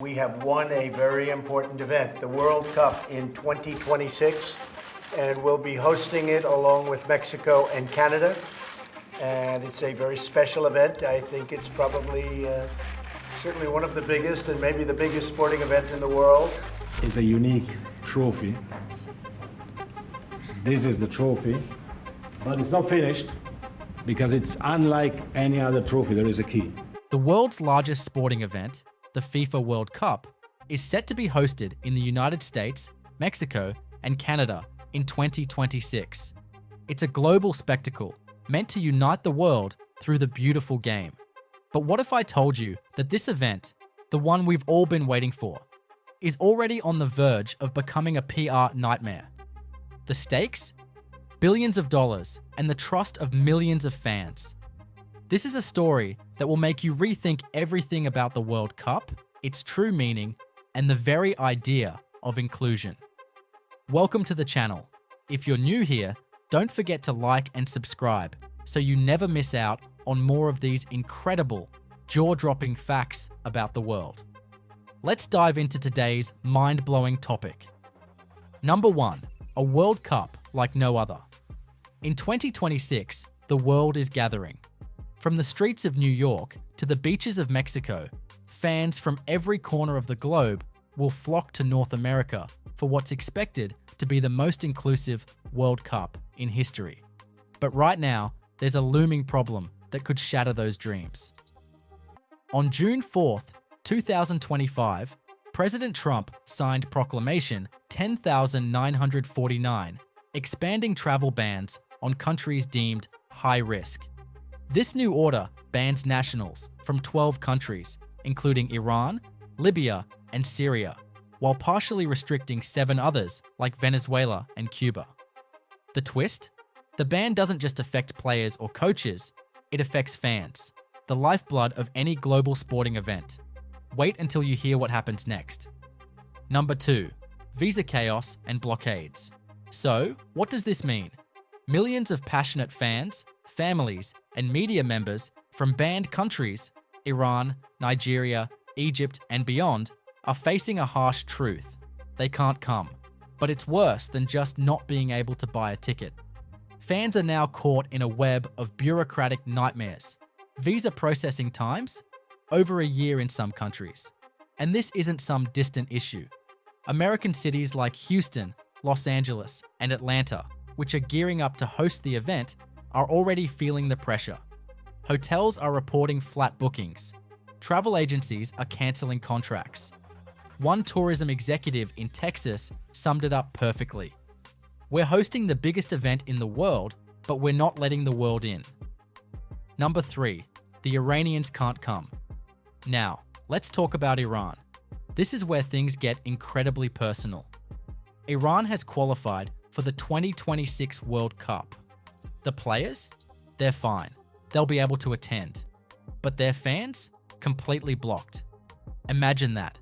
We have won a very important event, the World Cup in 2026, and we'll be hosting it along with Mexico and Canada. And it's a very special event. I think it's probably certainly one of the biggest and maybe the biggest sporting event in the world. It's a unique trophy. This is the trophy, but it's not finished because it's unlike any other trophy. There is a key. The world's largest sporting event, the FIFA World Cup, is set to be hosted in the United States, Mexico, and Canada in 2026. It's a global spectacle meant to unite the world through the beautiful game. But what if I told you that this event, the one we've all been waiting for, is already on the verge of becoming a PR nightmare? The stakes? Billions of dollars and the trust of millions of fans. This is a story that will make you rethink everything about the World Cup, its true meaning, and the very idea of inclusion. Welcome to the channel. If you're new here, don't forget to like and subscribe so you never miss out on more of these incredible, jaw-dropping facts about the world. Let's dive into today's mind-blowing topic. Number 1, a World Cup like no other. In 2026, the world is gathering. From the streets of New York to the beaches of Mexico, fans from every corner of the globe will flock to North America for what's expected to be the most inclusive World Cup in history. But right now, there's a looming problem that could shatter those dreams. On June 4th, 2025, President Trump signed Proclamation 10,949, expanding travel bans on countries deemed high risk. This new order bans nationals from 12 countries, including Iran, Libya, and Syria, while partially restricting 7 others like Venezuela and Cuba. The twist? The ban doesn't just affect players or coaches, it affects fans, the lifeblood of any global sporting event. Wait until you hear what happens next. Number 2, visa chaos and blockades. So, what does this mean? Millions of passionate fans, families, and media members from banned countries, Iran, Nigeria, Egypt, and beyond, are facing a harsh truth. They can't come. But it's worse than just not being able to buy a ticket. Fans are now caught in a web of bureaucratic nightmares. Visa processing times? Over a year in some countries. And this isn't some distant issue. American cities like Houston, Los Angeles, and Atlanta, which are gearing up to host the event, are already feeling the pressure. Hotels are reporting flat bookings. Travel agencies are cancelling contracts. One tourism executive in Texas summed it up perfectly. We're hosting the biggest event in the world, but we're not letting the world in. Number 3, the Iranians can't come. Now, let's talk about Iran. This is where things get incredibly personal. Iran has qualified for the 2026 World Cup. The players? They're fine. They'll be able to attend. But their fans? Completely blocked. Imagine that.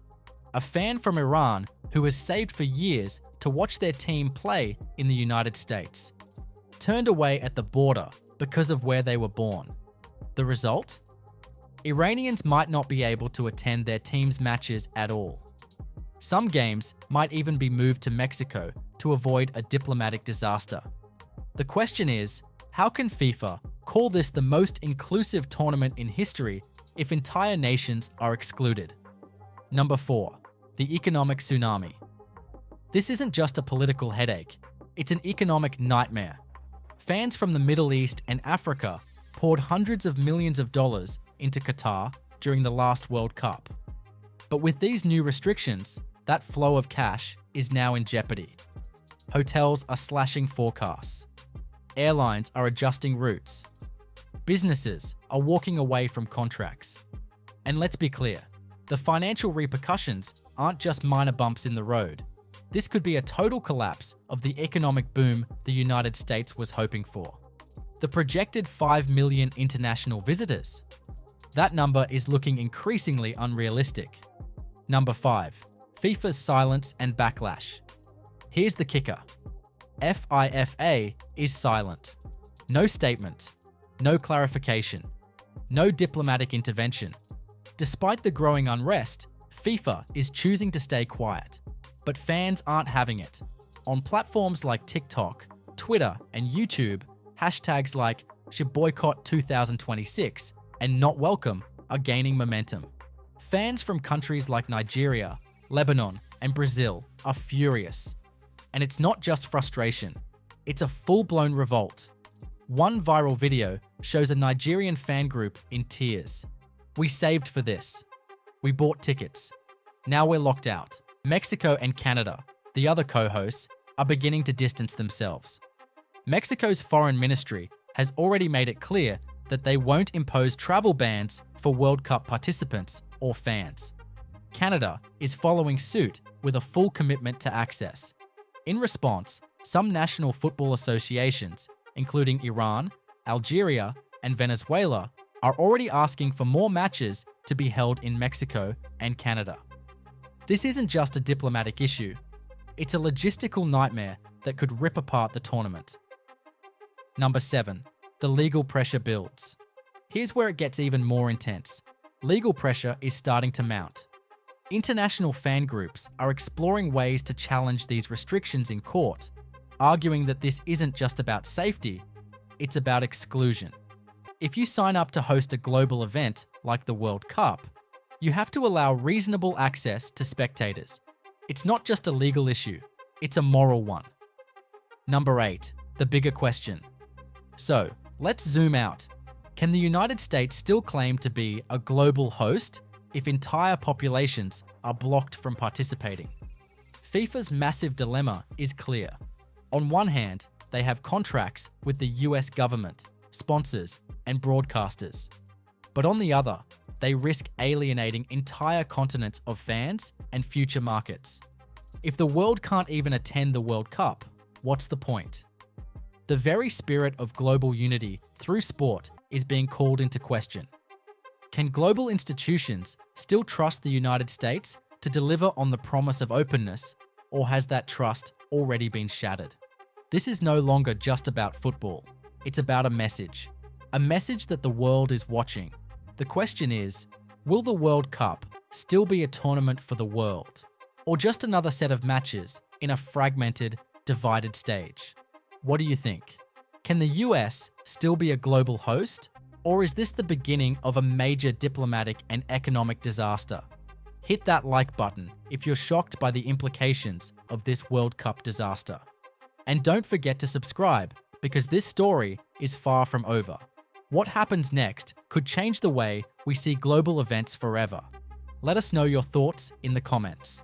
A fan from Iran who has saved for years to watch their team play in the United States. Turned away at the border because of where they were born. The result? Iranians might not be able to attend their team's matches at all. Some games might even be moved to Mexico to avoid a diplomatic disaster. The question is, how can FIFA call this the most inclusive tournament in history if entire nations are excluded? Number 4, the economic tsunami. This isn't just a political headache, it's an economic nightmare. Fans from the Middle East and Africa poured hundreds of millions of dollars into Qatar during the last World Cup. But with these new restrictions, that flow of cash is now in jeopardy. Hotels are slashing forecasts. Airlines are adjusting routes. Businesses are walking away from contracts. And let's be clear, the financial repercussions aren't just minor bumps in the road. This could be a total collapse of the economic boom the United States was hoping for. The projected 5 million international visitors. That number is looking increasingly unrealistic. Number 5, FIFA's silence and backlash. Here's the kicker. FIFA is silent. No statement, no clarification, no diplomatic intervention. Despite the growing unrest, FIFA is choosing to stay quiet, but fans aren't having it. On platforms like TikTok, Twitter, and YouTube, hashtags like Boycott 2026 and Not Welcome are gaining momentum. Fans from countries like Nigeria, Lebanon, and Brazil are furious. And it's not just frustration, it's a full-blown revolt. One viral video shows a Nigerian fan group in tears. "We saved for this. We bought tickets. Now we're locked out." Mexico and Canada, the other co-hosts, are beginning to distance themselves. Mexico's foreign ministry has already made it clear that they won't impose travel bans for World Cup participants or fans. Canada is following suit with a full commitment to access. In response, some national football associations, including Iran, Algeria, and Venezuela, are already asking for more matches to be held in Mexico and Canada. This isn't just a diplomatic issue, it's a logistical nightmare that could rip apart the tournament. Number 7. The legal pressure builds. Here's where it gets even more intense. Legal pressure is starting to mount. International fan groups are exploring ways to challenge these restrictions in court, arguing that this isn't just about safety, it's about exclusion. If you sign up to host a global event like the World Cup, you have to allow reasonable access to spectators. It's not just a legal issue, it's a moral one. Number 8. The bigger question. So, let's zoom out. Can the United States still claim to be a global host if entire populations are blocked from participating? FIFA's massive dilemma is clear. On one hand, they have contracts with the US government, sponsors, and broadcasters. But on the other, they risk alienating entire continents of fans and future markets. If the world can't even attend the World Cup, what's the point? The very spirit of global unity through sport is being called into question. Can global institutions still trust the United States to deliver on the promise of openness, or has that trust already been shattered? This is no longer just about football. It's about a message that the world is watching. The question is, will the World Cup still be a tournament for the world, or just another set of matches in a fragmented, divided stage? What do you think? Can the US still be a global host, or is this the beginning of a major diplomatic and economic disaster? Hit that like button if you're shocked by the implications of this World Cup disaster. And don't forget to subscribe, because this story is far from over. What happens next could change the way we see global events forever. Let us know your thoughts in the comments.